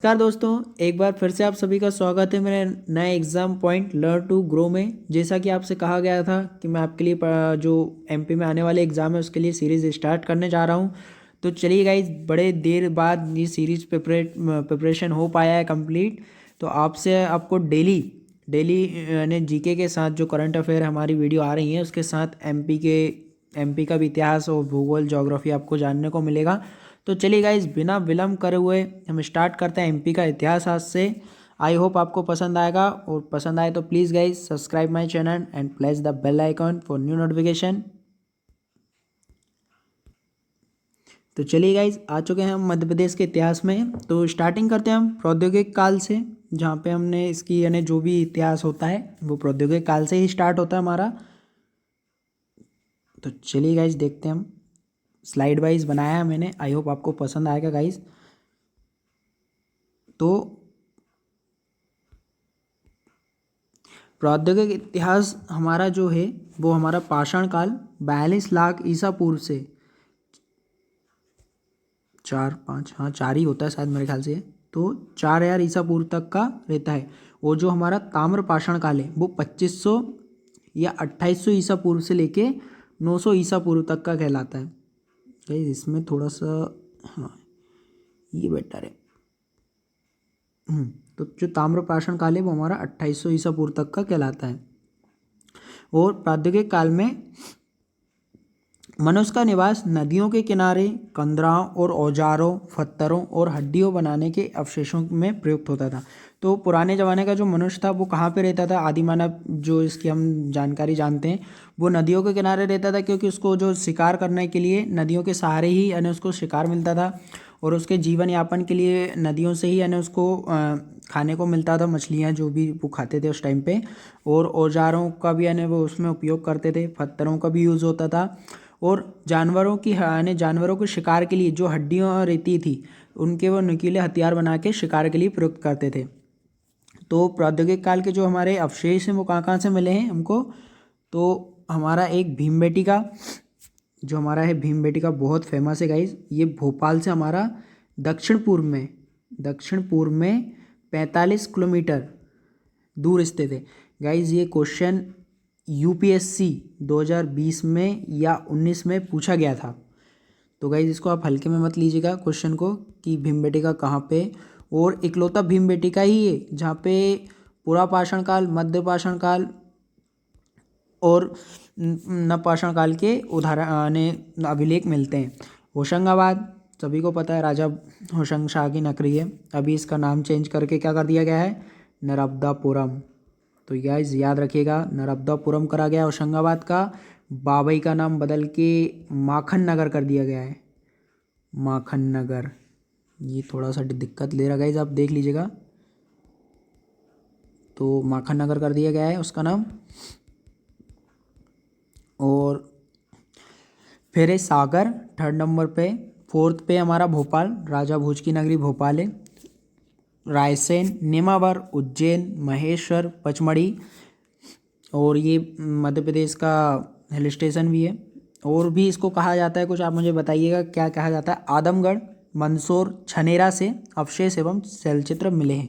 नमस्कार दोस्तों, एक बार फिर से आप सभी का स्वागत है मेरे नए exam point learn to grow में। जैसा कि आपसे कहा गया था कि मैं आपके लिए जो एमपी में आने वाले एग्ज़ाम है उसके लिए सीरीज़ स्टार्ट करने जा रहा हूं। तो चलिए गाइज, बड़े देर बाद ये सीरीज़ प्रिपरेशन हो पाया है कंप्लीट। तो आपसे आपको डेली डेली यानी जीके के साथ जो करंट अफेयर हमारी वीडियो आ रही है उसके साथ एमपी का भी इतिहास और भूगोल ज्योग्राफी आपको जानने को मिलेगा। तो चलिए गाइज, बिना विलम्ब करे हुए हम स्टार्ट करते हैं एमपी का इतिहास आज से। आई होप आपको पसंद आएगा, और पसंद आए तो please guys subscribe my channel and press the bell icon for new notification. तो चलिए गाइज, आ चुके हैं हम मध्य प्रदेश के इतिहास में। तो स्टार्टिंग करते हैं हम प्रौद्योगिक काल से, जहाँ पे हमने इसकी यानी जो भी इतिहास होता है वो प्रौद्योगिक काल से ही स्टार्ट होता है हमारा। तो चलिए गाइज देखते हैं हम। स्लाइड वाइज बनाया है मैंने, आई होप आपको पसंद आएगा गाइज। तो प्रौद्योगिक इतिहास हमारा जो है वो हमारा पाषाण काल 42 लाख ईसा पूर्व से 4-5, हाँ 4 ही होता है शायद मेरे ख्याल से। तो 4000 ईसा पूर्व तक का रहता है। और जो हमारा ताम्र पाषाण काल है वो 2500 या 2800 ईसा पूर्व से लेके 900 ईसा पूर्व तक का कहलाता है। गाइस इसमें थोड़ा सा, हाँ ये बेटर है। तो जो ताम्रपाषाण काल है वो हमारा 2800 ईसा पूर्व तक का कहलाता है। और प्रौद्योगिक काल में मनुष्य का निवास नदियों के किनारे कंदराओं और औजारों, पत्थरों और हड्डियों बनाने के अवशेषों में प्रयुक्त होता था। तो पुराने ज़माने का जो मनुष्य था वो कहाँ पे रहता था? आदि मानव जो इसकी हम जानकारी जानते हैं वो नदियों के किनारे रहता था, क्योंकि उसको जो शिकार करने के लिए नदियों के सहारे ही यानी उसको शिकार मिलता था, और उसके जीवन यापन के लिए नदियों से ही यानी उसको खाने को मिलता था, मछलियाँ जो भी वो खाते थे उस टाइम पे। और औजारों का भी यानी वो उसमें उपयोग करते थे, पत्थरों का भी यूज़ होता था। और जानवरों की यानी जानवरों के शिकार के लिए जो हड्डियाँ रहती थी उनके वो नुकीले हथियार बना के शिकार के लिए प्रयुक्त करते थे। तो प्रौद्योगिक काल के जो हमारे अवशेष हैं वो कहाँ कहाँ से मिले हैं हमको? तो हमारा एक भीमबेटका, जो हमारा है भीमबेटका बहुत फेमस है गाइज। ये भोपाल से हमारा दक्षिण पूर्व में 45 किलोमीटर दूर स्थित है गाइज। ये क्वेश्चन यूपीएससी 2020 में या 19 में पूछा गया था। तो गाइज इसको आप हल्के में मत लीजिएगा क्वेश्चन को कि भीमबेटका कहाँ पे। और इकलौता भीमबेटका ही है जहाँ पे पुरापाषाण काल, मध्य पाषाण काल और नवपाषाण काल के उदाहरण अभिलेख मिलते हैं। होशंगाबाद सभी को पता है, राजा होशंग शाह की नगरी है। अभी इसका नाम चेंज करके क्या कर दिया गया है? नर्मदापुरम। तो गाइस याद रखिएगा, नर्मदापुरम करा गया होशंगाबाद का। बाबई का नाम बदल के माखन नगर कर दिया गया है, माखन नगर। ये थोड़ा सा दिक्कत ले रहा गाइस, आप देख लीजिएगा। तो माखन नगर कर दिया गया है उसका नाम। और फिर है सागर थर्ड नंबर पे। फोर्थ पे हमारा भोपाल, राजा भोज की नगरी भोपाल है। रायसेन, नेमावर, उज्जैन, महेश्वर, पचमढ़ी, और ये मध्य प्रदेश का हिल स्टेशन भी है। और भी इसको कहा जाता है कुछ, आप मुझे बताइएगा क्या कहा जाता है? आदमगढ़, मंदसौर, छनेरा से अवशेष एवं शैलचित्र मिले हैं।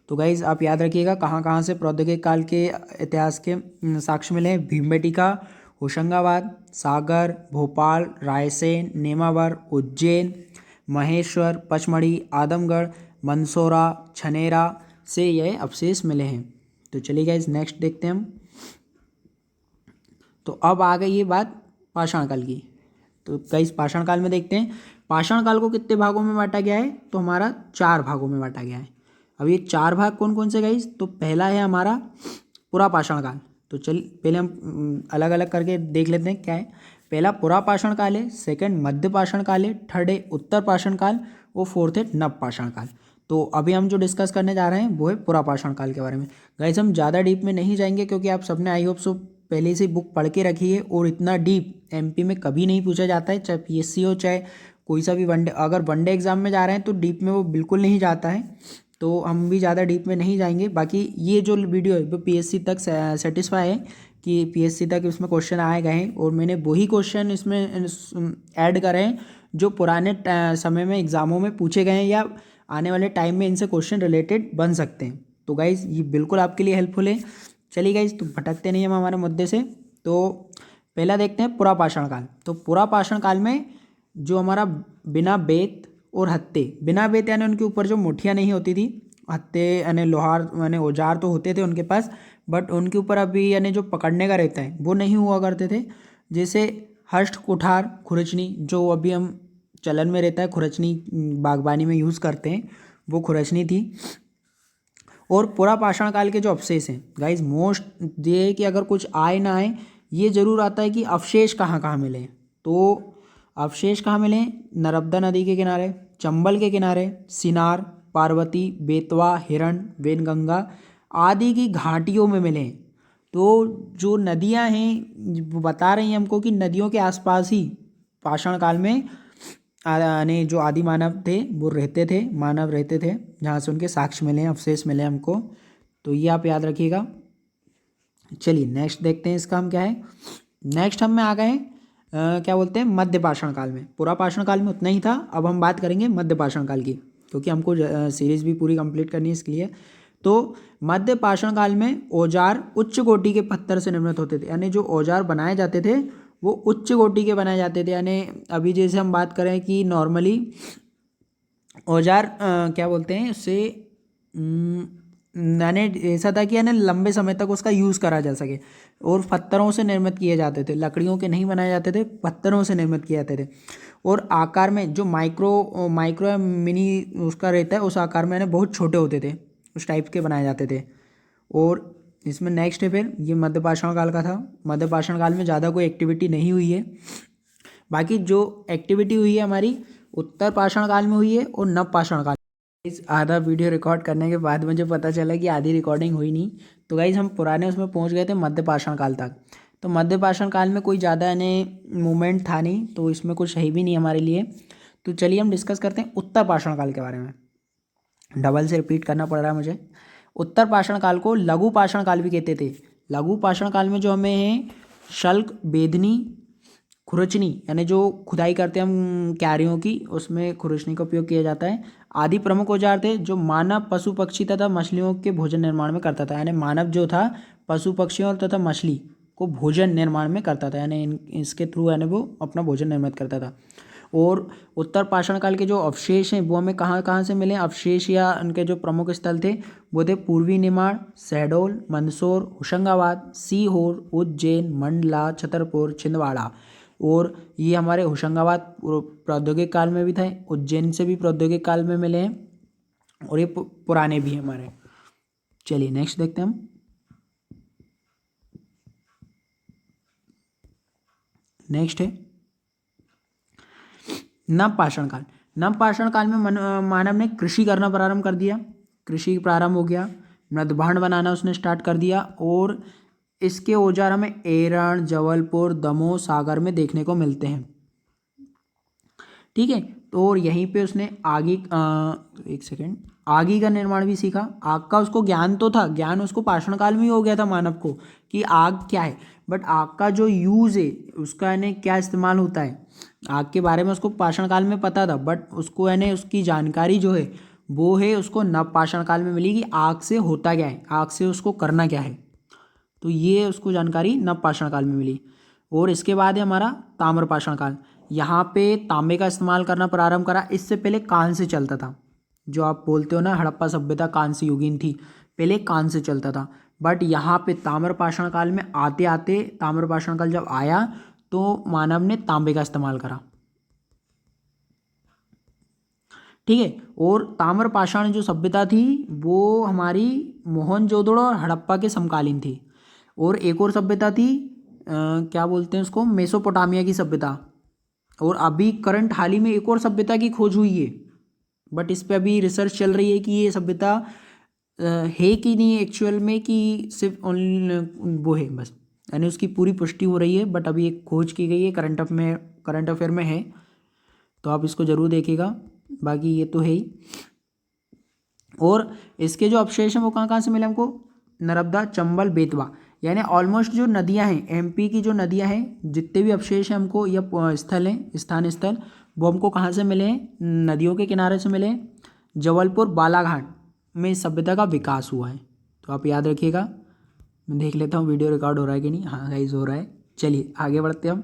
तो गाइज आप याद रखिएगा कहाँ कहाँ से प्रौद्योगिक काल के इतिहास के साक्ष्य मिले हैं। भीमबेटका, होशंगाबाद, सागर, भोपाल, रायसेन, नेमावर, उज्जैन, महेश्वर, पचमढ़ी, आदमगढ़, मंदसौरा, छनेरा से यह अवशेष मिले हैं। तो चलिए गाइज नेक्स्ट देखते हैं हम। तो अब आ गई ये बात पाषाण काल की। तो गाइस पाषाण काल में देखते हैं पाषाण काल को कितने भागों में बांटा गया है? तो हमारा 4 भागों में बांटा गया है। अब ये 4 भाग कौन कौन से गाइस? तो पहला है हमारा पुरापाषाण काल। तो चल पहले हम अलग अलग करके देख लेते हैं क्या है। पहला पुरापाषाण काल है, सेकंड मध्य पाषाण काल है, थर्ड है उत्तर पाषाण काल, और फोर्थ है नवपाषाण काल। तो अभी हम जो डिस्कस करने जा रहे हैं वो है पुरापाषाण काल के बारे में। गाइस हम ज़्यादा डीप में नहीं जाएंगे क्योंकि आप सबने आई होप सो पहले से बुक पढ़ के रखी है, और इतना डीप एमपी में कभी नहीं पूछा जाता है, चाहे पीएससी हो चाहे कोई सा भी वनडे। अगर वनडे एग्जाम में जा रहे हैं तो डीप में वो बिल्कुल नहीं जाता है, तो हम भी ज़्यादा डीप में नहीं जाएंगे। बाकी ये जो वीडियो है वो पीएससी तक सेटिस्फाई है कि पीएससी तक इसमें क्वेश्चन आए गए हैं, और मैंने वही क्वेश्चन इसमें ऐड करे हैं जो पुराने समय में एग्ज़ामों में पूछे गए हैं, या आने वाले टाइम में इनसे क्वेश्चन रिलेटेड बन सकते हैं। तो गाइज ये बिल्कुल आपके लिए हेल्पफुल है। चलिए गाइज, तो भटकते नहीं हम हमारे मुद्दे से। तो पहला देखते हैं पुरा पाषाण काल। तो पुरा पाषाण काल में जो हमारा बिना बेत और हत्ते, बिना बेत यानी उनके ऊपर जो मुठियाँ नहीं होती थी, हत्ते यानी लोहार यानी औजार तो होते थे उनके पास, बट उनके ऊपर अभी यानी जो पकड़ने का रहता है वो नहीं हुआ करते थे। जैसे हष्ट कुठार खुरचनी, जो अभी हम चलन में रहता है, खुरचनी बागवानी में यूज़ करते हैं, वो खुरचनी थी। और पुरा पाषाण काल के जो अवशेष हैं गाइज, मोस्ट ये है कि अगर कुछ आए ना आए, ये जरूर आता है कि अवशेष कहाँ कहाँ मिले। तो अवशेष कहाँ मिले? नर्मदा नदी के किनारे, चंबल के किनारे, सिनार, पार्वती, बेतवा, हिरण, वेनगंगा आदि की घाटियों में मिले। तो जो नदियाँ हैं वो बता रही हैं हमको कि नदियों के आसपास ही पाषाण काल में यानी जो आदि मानव थे वो रहते थे, मानव रहते थे, जहाँ से उनके साक्ष्य मिले, अवशेष मिले हमको। तो ये आप याद रखिएगा। चलिए नेक्स्ट देखते हैं इसका हम क्या है। नेक्स्ट हम में आ गए हैं क्या बोलते हैं, मध्य पाषाण काल में। पूरा पाषाण काल में उतना ही था, अब हम बात करेंगे मध्य पाषाण काल की, क्योंकि हमको सीरीज भी पूरी कंप्लीट करनी है इसके लिए। तो मध्य पाषाण काल में औजार उच्च कोटि के पत्थर से निर्मित होते थे, यानी जो औजार बनाए जाते थे वो उच्च कोटि के बनाए जाते थे। यानी अभी जैसे हम बात करें कि नॉर्मली औजार क्या बोलते हैं उससे, यानी ऐसा था कि यानी लंबे समय तक उसका यूज़ करा जा सके, और पत्थरों से निर्मित किए जाते थे, लकड़ियों के नहीं बनाए जाते थे, पत्थरों से निर्मित किए जाते थे। और आकार में जो माइक्रो या मिनी उसका रहता है, उस आकार में यानी बहुत छोटे होते थे, उस टाइप के बनाए जाते थे। और इसमें नेक्स्ट है फिर ये मध्य पाषाण काल का था। मध्य पाषाण काल में ज़्यादा कोई एक्टिविटी नहीं हुई है। बाकी जो एक्टिविटी हुई है हमारी उत्तर पाषाण काल में हुई है और नव पाषाण काल। इस आधा वीडियो रिकॉर्ड करने के बाद मुझे पता चला कि आधी रिकॉर्डिंग हुई नहीं। तो गाइज हम पुराने उसमें पहुंच गए थे मध्य पाषाण काल तक। तो मध्य पाषाण काल में कोई ज़्यादा यानी मूवमेंट था नहीं, तो इसमें कुछ है भी नहीं हमारे लिए। तो चलिए हम डिस्कस करते हैं उत्तर पाषाण काल के बारे में। डबल से रिपीट करना पड़ रहा है मुझे। उत्तर पाषाण काल को लघु पाषाण काल भी कहते थे। लघु पाषाण काल में जो हमें है शल्क, बेदनी, खुरचनी, यानी जो खुदाई करते हैं हम क्यारियों की, उसमें खुरचनी का उपयोग किया जाता है, आदि प्रमुख औजार थे जो मानव, पशु पक्षी तथा मछलियों के भोजन निर्माण में करता था। यानी मानव जो था पशु पक्षियों तथा मछली को भोजन निर्माण में करता था, यानी इसके थ्रू यानी वो अपना भोजन निर्मित करता था। और उत्तर पाषाण काल के जो अवशेष हैं वो हमें कहाँ कहाँ से मिले? अवशेष या उनके जो प्रमुख स्थल थे वो थे पूर्वी निमाड़, शहडोल, मंदसौर, होशंगाबाद, सीहोर, उज्जैन, मंडला, छतरपुर, छिंदवाड़ा। और ये हमारे होशंगाबाद प्रौद्योगिक काल में भी था, उज्जैन से भी प्रौद्योगिक काल में मिले हैं, और ये पुराने भी हैं हमारे। चलिए नेक्स्ट देखते हैं हम। नेक्स्ट है नव पाषाण काल। नव पाषाण काल में मानव ने कृषि करना प्रारंभ कर दिया, कृषि प्रारंभ हो गया, मृदभांड बनाना उसने स्टार्ट कर दिया। और इसके औजार हमें एरण, जबलपुर, दमोह, सागर में देखने को मिलते हैं। ठीक है, तो और यहीं पे उसने आगी एक सेकेंड, आगी का निर्माण भी सीखा। आग का उसको ज्ञान तो था, ज्ञान उसको पाषाण काल में ही हो गया था मानव को कि आग क्या है, बट आग का जो यूज़ है उसका यानी क्या इस्तेमाल होता है, आग के बारे में उसको पाषाण काल में पता था, बट उसको यानी उसकी जानकारी जो है वो है उसको नव पाषाण काल में मिली कि आग से होता क्या है, आग से उसको करना क्या है। तो ये उसको जानकारी नव पाषाण काल में मिली। और इसके बाद है हमारा ताम्र पाषाण काल। यहाँ पे तांबे का इस्तेमाल करना प्रारंभ करा। इससे पहले कांस्य से चलता था, जो आप बोलते हो ना हड़प्पा सभ्यता कांस्य युगीन थी, पहले कांस्य से चलता था। बट यहाँ पे ताम्र पाषाण काल में आते आते, ताम्र पाषाण काल जब आया तो मानव ने तांबे का इस्तेमाल करा। ठीक है, और ताम्र पाषाण जो सभ्यता थी वो हमारी मोहनजोदड़ो और हड़प्पा के समकालीन थी। और एक और सभ्यता थी क्या बोलते हैं उसको, मेसोपोटामिया की सभ्यता। और अभी करंट हाल ही में एक और सभ्यता की खोज हुई है, बट इस पे अभी रिसर्च चल रही है कि ये सभ्यता है कि नहीं एक्चुअल में, कि सिर्फ ओनली वो है बस, यानी उसकी पूरी पुष्टि हो रही है, बट अभी एक खोज की गई है, करंट अफेयर में है, तो आप इसको ज़रूर देखिएगा। बाकी ये तो है ही। और इसके जो अवशेष हैं वो कहाँ कहाँ से मिले हमको? नर्मदा, चंबल, बेतवा, यानी ऑलमोस्ट जो नदियां हैं एमपी की, जो नदियां हैं जितने भी अवशेष हैं हमको या स्थल हैं, स्थान स्थल, वो हमको कहाँ से मिले हैं? नदियों के किनारे से मिले हैं। जबलपुर बालाघाट में इस सभ्यता का विकास हुआ है। तो आप याद रखिएगा। मैं देख लेता हूँ वीडियो रिकॉर्ड हो रहा है कि नहीं। हाँ गाइस हो रहा है। चलिए आगे बढ़ते हैं हम।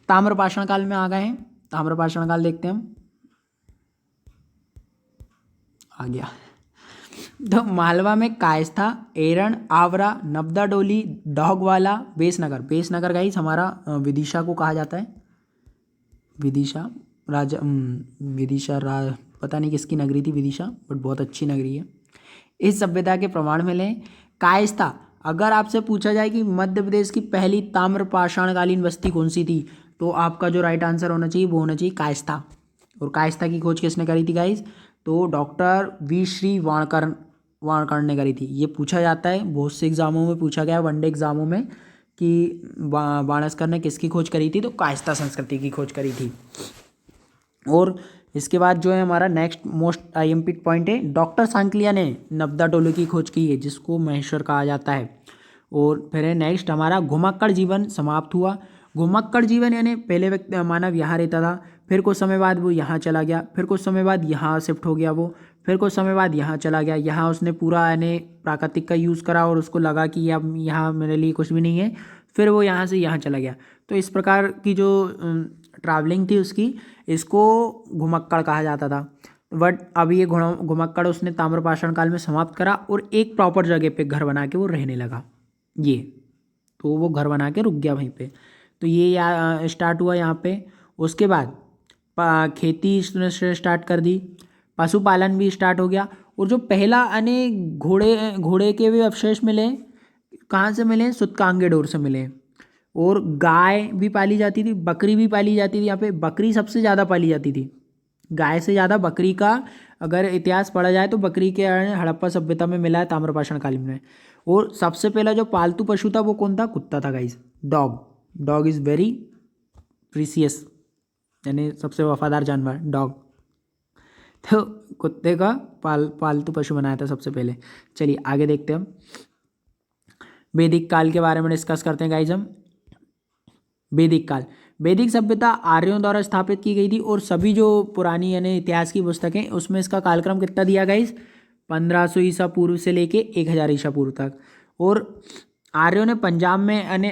ताम्रपाषाण काल में आ गए हैं। ताम्रपाषाण काल देखते हैं हम। आ गया। तो मालवा में कायस्था, एरण, आवरा, नबदा डोली, डोगवाला, बेसनगर। बेसनगर गाइस हमारा विदिशा को कहा जाता है। विदिशा राजा विदिशा पता नहीं किसकी नगरी थी विदिशा, बट बहुत अच्छी नगरी है। इस सभ्यता के प्रमाण मिले। कायस्था, अगर आपसे पूछा जाए कि मध्य प्रदेश की पहली ताम्रपाषाणकालीन बस्ती कौन सी थी, तो आपका जो राइट आंसर होना चाहिए वो होना चाहिए कायस्था। और कायस्था की खोज किसने करी थी गाइस? तो डॉक्टर वी श्री वाणकर ने करी थी। ये पूछा जाता है, बहुत से एग्जामों में पूछा गया है, वनडे एग्जामों में, कि वाणस्कर ने किसकी खोज करी थी? तो कायस्था संस्कृति की खोज करी थी। और इसके बाद जो है हमारा नेक्स्ट मोस्ट आईएमपी पॉइंट है, डॉक्टर सांकलिया ने नबदा डोली की खोज की है, जिसको महेश्वर कहा जाता है। और फिर है नेक्स्ट हमारा घुमक्कड़ जीवन समाप्त हुआ। घुमक्कड़ जीवन यानी पहले व्यक्ति मानव यहाँ रहता था, फिर कुछ समय बाद वो यहाँ चला गया, फिर कुछ समय बाद यहाँ शिफ्ट हो गया वो, फिर कुछ समय बाद यहाँ चला गया। यहाँ उसने पूरा यानी प्राकृतिक का यूज़ करा और उसको लगा कि अब यहाँ मेरे लिए कुछ भी नहीं है, फिर वो यहाँ से यहाँ चला गया। तो इस प्रकार की जो ट्रैवलिंग थी उसकी, इसको घुमक्कड़ कहा जाता था। बट अब ये घुमक्कड़ उसने ताम्रपाषाण काल में समाप्त करा और एक प्रॉपर जगह पे घर बना के वो रहने लगा। ये तो वो घर बना के रुक गया वहीं पे। तो ये स्टार्ट हुआ यहाँ पे। उसके बाद खेती इसने स्टार्ट कर दी, पशुपालन भी स्टार्ट हो गया। और जो पहला यानी घोड़े के भी अवशेष मिले, कहाँ से मिले? सूतकांगेडोर से मिले। और गाय भी पाली जाती थी, बकरी भी पाली जाती थी। यहाँ पे बकरी सबसे ज़्यादा पाली जाती थी, गाय से ज़्यादा बकरी का अगर इतिहास पढ़ा जाए तो बकरी के हड़प्पा सभ्यता में मिला है ताम्रपाषाण काल में। और सबसे पहला जो पालतू पशु था वो कौन था? कुत्ता था guys, dog. Dog is very precious, यानी सबसे वफादार जानवर डॉग। तो कुत्ते का पालतू पशु बनाया था सबसे पहले। चलिए आगे देखते हैं हम। वैदिक काल के बारे में डिस्कस करते हैं गाइस हम। वैदिक काल, वैदिक सभ्यता आर्यों द्वारा स्थापित की गई थी। और सभी जो पुरानी यानी इतिहास की पुस्तकें, उसमें इसका कालक्रम कितना दिया गाइस? 1500 ईसा पूर्व से लेके 1000 ईसा पूर्व तक। और आर्यों ने पंजाब में यानी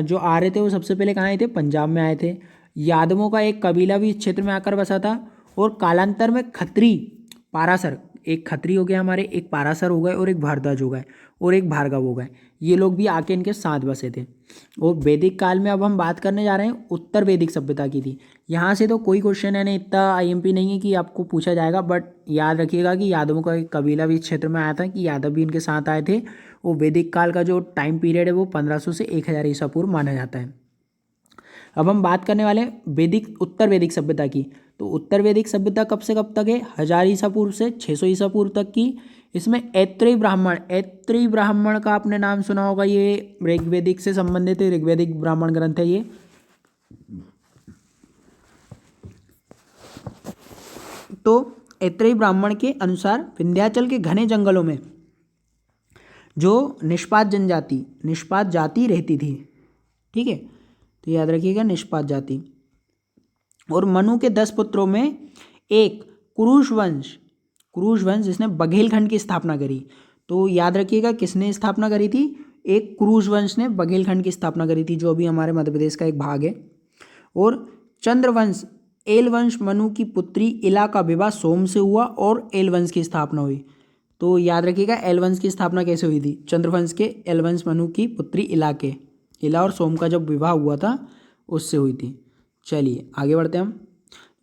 जो आर्य थे वो सबसे पहले कहाँ आए थे? पंजाब में आए थे। यादवों का एक कबीला भी इस क्षेत्र में आकर बसा था। और कालांतर में खत्री, पारासर, एक खत्री हो गया हमारे, एक पारासर हो गए, और एक भारद्वाज हो गए, और एक भार्गव हो गए। ये लोग भी आके इनके साथ बसे थे। और वैदिक काल में अब हम बात करने जा रहे हैं उत्तर वैदिक सभ्यता की थी। यहाँ से तो कोई क्वेश्चन है नहीं, इतना आईएमपी नहीं है कि आपको पूछा जाएगा, बट याद रखिएगा कि यादवों का एक कबीला भी इस क्षेत्र में आया था, कि यादव भी इनके साथ आए थे। और वैदिक काल का जो टाइम पीरियड है वो 1500 से 1000 ईसा पूर्व माना जाता है। अब हम बात करने वाले वैदिक उत्तर वैदिक सभ्यता की। तो उत्तर वैदिक सभ्यता कब से कब तक है? 1000 ईसा पूर्व से 600 ईसा पूर्व तक की। इसमें ऐत्रेय ब्राह्मण का आपने नाम सुना होगा, ये ऋग्वेदिक से संबंधित है, ऋग्वेदिक ब्राह्मण ग्रंथ है ये। तो ऐत्रेय ब्राह्मण के अनुसार विंध्याचल के घने जंगलों में जो निष्पात जाति रहती थी, ठीक है, तो याद रखिएगा निष्पात जाति। और मनु के 10 पुत्रों में एक कुरुश वंश जिसने बघेलखंड की स्थापना करी। तो याद रखिएगा किसने स्थापना करी थी? एक कुरुश वंश ने बघेलखंड की स्थापना करी थी, जो अभी हमारे मध्य प्रदेश का एक भाग है। और चंद्रवंश, एल वंश मनु की पुत्री इला का विवाह सोम से हुआ और एल वंश की स्थापना हुई। तो याद रखिएगा एल वंश की स्थापना कैसे हुई थी? चंद्रवंश के एल वंश मनु की पुत्री इला और सोम का जब विवाह हुआ था उससे हुई थी। चलिए आगे बढ़ते हैं हम।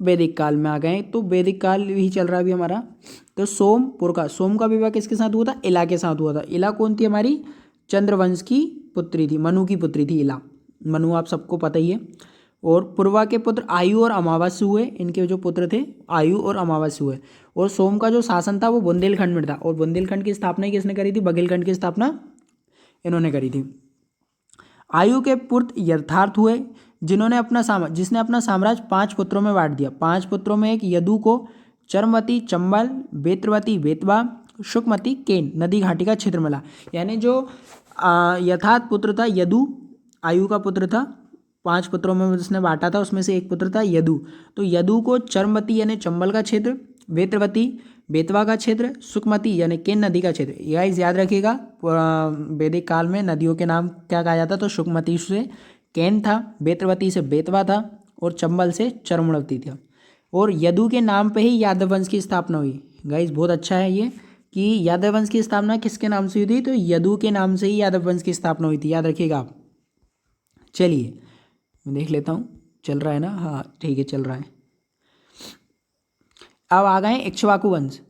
वैदिक काल में आ गए, तो वैदिक काल ही चल रहा है अभी हमारा। तो सोम का विवाह किसके साथ हुआ था? इला के साथ हुआ था। इला कौन थी? हमारी चंद्रवंश की पुत्री थी, मनु की पुत्री थी इला। मनु आप सबको पता ही है। और पूर्वा के पुत्र आयु और अमावस्या हुए, इनके जो पुत्र थे आयु और अमावस्या हुए। और सोम का जो शासन था वो बुंदेलखंड में था। और बुंदेलखंड की स्थापना किसने करी थी? बघेलखंड की स्थापना इन्होंने करी थी। आयु के पुत्र यथार्थ हुए, जिसने अपना साम्राज्य 5 पुत्रों में बांट दिया। 5 पुत्रों में एक यदु को चरमवती चंबल, बेत्रवती बेतवा, शुकमती केन नदी घाटी का क्षेत्र मिला। यानी जो यथार्थ पुत्र था यदु, आयु का पुत्र था, 5 पुत्रों में जिसने बांटा था उसमें से एक पुत्र था यदु। तो यदु को चरमवती यानी चंबल का क्षेत्र, बेत्रवती बेतवा का क्षेत्र, सुकमती यानी केन नदी का क्षेत्र। गाइस याद रखिएगा, वैदिक काल में नदियों के नाम क्या कहा जाता? तो सुकमती से केन था, बेतवती से बेतवा था, और चंबल से चरमणवती था। और यदु के नाम पे ही यादव वंश की स्थापना हुई। गाइस बहुत अच्छा है ये कि यादव वंश की स्थापना किसके नाम से हुई थी? तो यदु के नाम से ही यादव वंश की स्थापना हुई थी, याद रखिएगा आप। चलिए मैं देख लेता हूँ, चल रहा है ना? हाँ ठीक है, चल रहा है। अब आ गए इक्ष्वाकु वंश।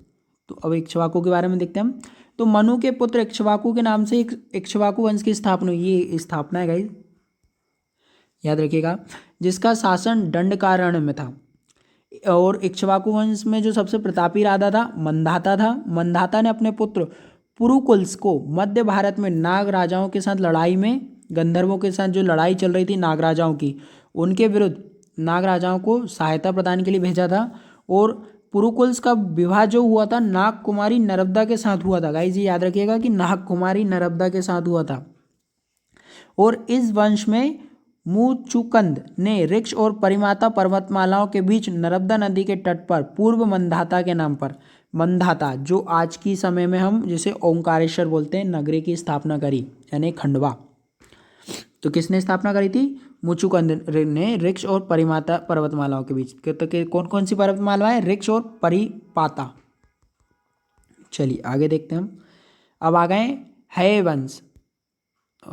तो अब इक्ष्वाकु के बारे में देखते हैं हम। तो मनु के पुत्र इक्ष्वाकु के नाम से इक्ष्वाकु वंश की स्थापना हुई। ये स्थापना है गाइस, याद रखिएगा, जिसका शासन दंडकारण्य में था। और इक्ष्वाकु वंश में जो सबसे प्रतापी राजा था मंधाता था। मंधाता ने अपने पुत्र पुरुकुल्स को मध्य भारत में नाग राजाओं के साथ लड़ाई में, गंधर्वों के साथ जो लड़ाई चल रही थी नाग राजाओं की, उनके विरुद्ध नाग राजाओं को सहायता प्रदान के लिए भेजा था। और पुरुकुल्स का विवाह जो हुआ था नाग कुमारी नर्मदा के साथ हुआ था। गाइस ये याद रखिएगा कि नाग कुमारी नर्मदा के साथ हुआ था। और इस वंश में मुचुकंद ने ऋक्ष और परिमाता पर्वतमालाओं के बीच नर्मदा नदी के तट पर पूर्व मंधाता के नाम पर, मंधाता जो आज की समय में हम जिसे ओंकारेश्वर बोलते हैं, नगरी की स्थापना करी, यानी खंडवा। तो किसने स्थापना करी थी? मुचुकंद ने ऋक्ष और परिमाता पर्वतमालाओं के बीच। तो कौन कौन सी पर्वतमालाएं? ऋक्ष और परिपाता। चलिए आगे देखते हैं हम। अब आ गए है वंश।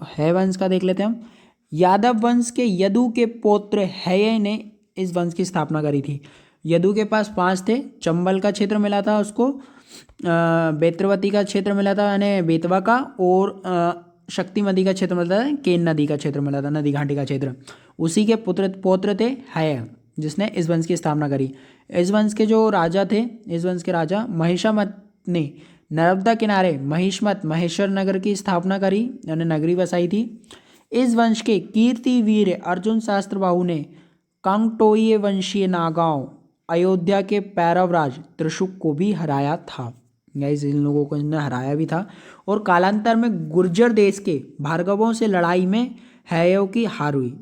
है वंश का देख लेते हैं हम। यादव वंश के यदु के पौत्र है ने इस वंश की स्थापना करी थी। यदु के पास 5 थे। चंबल का क्षेत्र मिला था उसको, बेत्रवती का क्षेत्र मिला था यानी बेतवा का, और शक्तिमती का क्षेत्र मिला था, केन नदी का क्षेत्र मिला था, नदी घाटी का क्षेत्र। उसी के पौत्र थे है, जिसने इस वंश की स्थापना करी। इस वंश के जो राजा थे, इस वंश के राजा महिषामत ने नर्मदा किनारे महिष्मत महेश्वर नगर की स्थापना करी, यानी नगरी बसाई थी। इस वंश के कीर्तिवीर अर्जुन शास्त्रबाहु ने कांगटोई वंशीय नागांव अयोध्या के पैरवराज त्रिशुक को भी हराया था। गाइस इन लोगों को इन्होंने हराया भी था। और कालांतर में गुर्जर देश के भार्गवों से लड़ाई में हयो की हार हुई।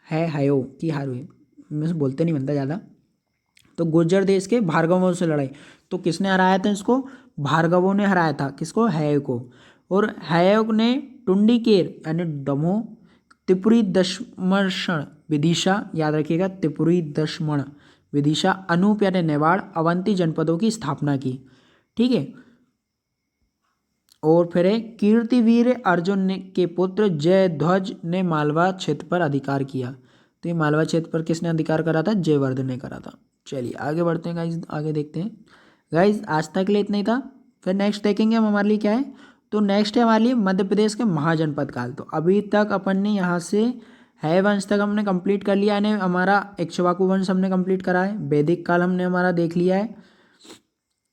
हयो की हार हुई, मैं बोलते नहीं बनता ज़्यादा। तो गुर्जर देश के भार्गवों से लड़ाई, तो किसने हराया था इसको? भार्गवों ने हराया था। किसको? हय को। और हय ने टुंडिकेर यानी दमोह, त्रिपुरी दशमर्षण विदिशा, याद रखिएगा, त्रिपुरी दशमण विदिशा, अनूप यानी नेवाड़, अवंती जनपदों की स्थापना की। ठीक है। और फिर कीर्तिवीर अर्जुन के पुत्र जयध्वज ने मालवा क्षेत्र पर अधिकार किया। तो ये मालवा क्षेत्र पर किसने अधिकार करा था? जयवर्धन ने करा था। चलिए आगे बढ़ते हैं गाइज, आगे देखते हैं। गाइज आज तक के लिए इतना ही था। फिर नेक्स्ट देखेंगे हम हमारे लिए क्या है। तो नेक्स्ट है हमारे लिए मध्य प्रदेश के महाजनपद काल। तो अभी तक अपन ने यहाँ से है वंश तक हमने कंप्लीट कर लिया, यानी हमारा इक्ष्वाकु वंश हमने कंप्लीट करा है। वैदिक काल हमने हमारा देख लिया है।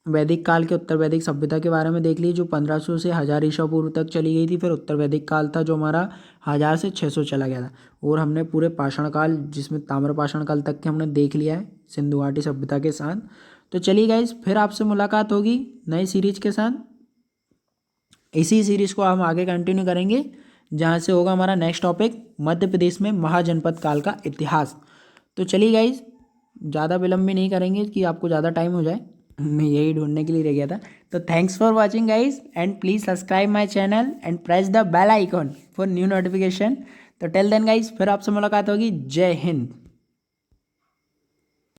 वैदिक काल के उत्तर वैदिक सभ्यता के बारे में देख ली, जो 1500 से 1000 ईसा पूर्व तक चली गई थी। फिर उत्तर वैदिक काल था जो हमारा 1000 से 600 चला गया था। और हमने पूरे पाषाण काल, जिसमें ताम्र पाषाण काल तक के हमने देख लिया है सिंधु घाटी सभ्यता के साथ। तो चलिए गाइज, फिर आपसे मुलाकात होगी नई सीरीज के साथ। इसी सीरीज को हम आगे कंटिन्यू करेंगे, जहाँ से होगा हमारा नेक्स्ट टॉपिक मध्य प्रदेश में महाजनपद काल का इतिहास। तो चलिए गाइज, ज़्यादा विलम्ब भी नहीं करेंगे कि आपको ज़्यादा टाइम हो जाए, मैं यही ढूंढने के लिए रह गया था। तो thanks for watching guys, and please subscribe my channel and press the bell icon for new notification. तो टिल देन गाइज, फिर आपसे मुलाकात होगी। जय हिंद।